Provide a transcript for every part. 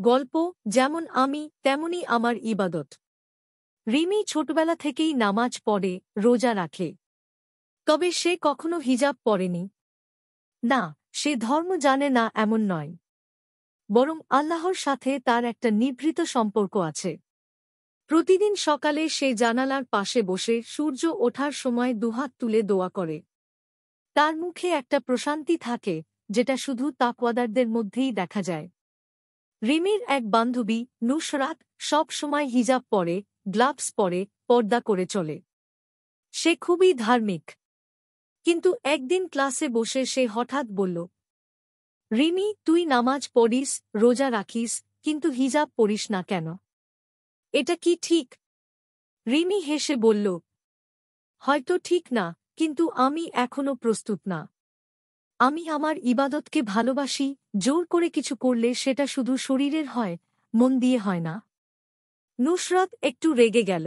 গল্প, যেমন আমি তেমনি আমার ইবাদত। রিমি ছোটবেলা থেকেই নামাজ পড়ে, রোজা রাখে। তবে সে কখনো হিজাব পরেনি। না, সে ধর্ম জানে না এমন নয়। বরং আল্লাহর সাথে তার একটা নিভৃত সম্পর্ক আছে। প্রতিদিন সকালে সে জানালার পাশে বসে সূর্য ওঠার সময় দুহাত তুলে দোয়া করে। তার মুখে একটা প্রশান্তি থাকে, যেটা শুধু তাকওয়াদারদের মধ্যেই দেখা যায়। রিমির এক বান্ধবী নুসরাত সব সময় হিজাব পরে, গ্লাভস পরে, পর্দা করে চলে। সে খুবই ধার্মিক। কিন্তু একদিন ক্লাসে বসে সে হঠাৎ বলল, রিমি, তুই নামাজ পড়িস, রোজা রাখিস, কিন্তু হিজাব পরিস না কেন? এটা কি ঠিক? রিমি হেসে বলল, হয়তো ঠিক না, কিন্তু আমি এখনো প্রস্তুত না। আমি আমার ইবাদতকে ভালোবাসি। জোর করে কিছু করলে সেটা শুধু শরীরের হয়, মন দিয়ে হয় না। নুসরাত একটু রেগে গেল।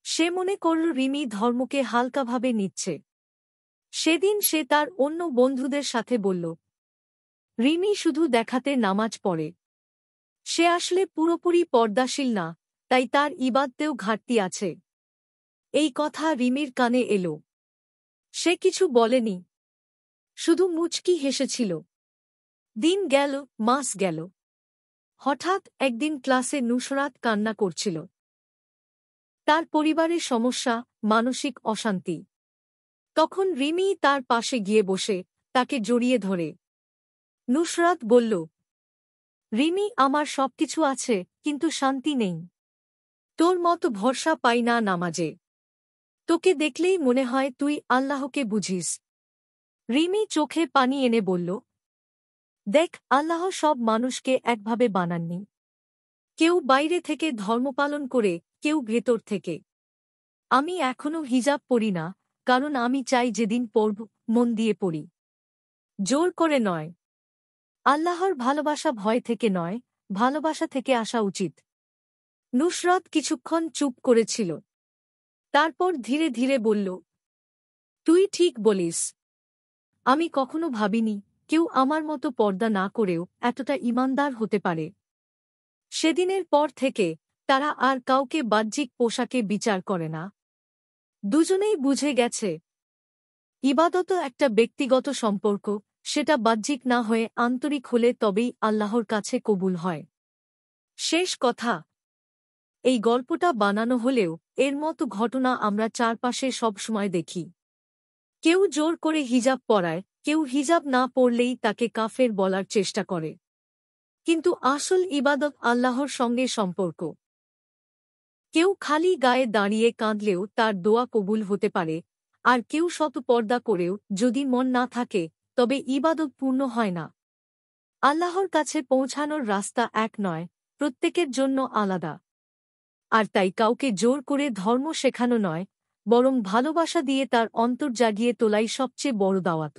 সে মনে করল রিমি ধর্মকে হালকাভাবে নিচ্ছে। সেদিন সে তার অন্য বন্ধুদের সাথে বলল, রিমি শুধু দেখাতে নামাজ পড়ে। সে আসলে পুরোপুরি পর্দাশীল না, তাই তার ইবাদতেও ঘাটতি আছে। এই কথা রিমির কানে এলো। সে কিছু বলেনি, শুধু মুচকি হেসেছিল। দিন গেল, মাস গেল। হঠাৎ একদিন ক্লাসে নুসরাত কান্না করছিল। তার পরিবারের সমস্যা, মানসিক অশান্তি। তখন রিমি তার পাশে গিয়ে বসে তাকে জড়িয়ে ধরে। নুসরাত বলল, রিমি, আমার সবকিছু আছে, কিন্তু শান্তি নেই। তোর মতো ভরসা পাই না নামাজে। তোকে দেখলেই মনে হয় তুই আল্লাহকে বুঝিস। রিমি চোখে পানি এনে বলল, দেখ, আল্লাহ সব মানুষকে একভাবে বানাননি। কেউ বাইরে থেকে ধর্ম পালন করে, কেউ ভেতর থেকে। আমি এখনও হিজাব পরি না, কারণ আমি চাই যেদিন পড়ব, মন দিয়ে পড়ি। জোর করে নয়। আল্লাহর ভালোবাসা ভয় থেকে নয়, ভালোবাসা থেকে আসা উচিত। নুসরাত কিছুক্ষণ চুপ করেছিল। তারপর ধীরে ধীরে বলল, তুই ঠিক বলিস। আমি কখনো ভাবিনি কেউ আমার মতো পর্দা না করেও এতটা ঈমানদার হতে পারে। সেদিনের পর থেকে তারা আর কাউকে বাহ্যিক পোশাকে বিচার করে না। দুজনেই বুঝে গেছে, ইবাদত একটা ব্যক্তিগত সম্পর্ক, সেটা বাহ্যিক না হয়ে আন্তরিক হলে তবেই আল্লাহর কাছে কবুল হয়। শেষ কথা, এই গল্পটা বানানো হলেও এর মতো ঘটনা আমরা চারপাশে সবসময় দেখি। কেউ জোর করে হিজাব পরায়, কেউ হিজাব না পরলেই তাকে কাফের বলার চেষ্টা করে। কিন্তু আসল ইবাদত আল্লাহর সঙ্গে সম্পর্ক। কেউ খালি গায়ে দাঁড়িয়ে কাঁদলেও তার দোয়া কবুল হতে পারে, আর কেউ শত পর্দা করেও যদি মন না থাকে, তবে ইবাদত পূর্ণ হয় না। আল্লাহর কাছে পৌঁছানোর রাস্তা এক নয়, প্রত্যেকের জন্য আলাদা। আর তাই কাউকে জোর করে ধর্ম শেখানো নয়, বরং ভালোবাসা দিয়ে তার অন্তর জাগিয়ে তোলাই সবচেয়ে বড় দাওয়াত।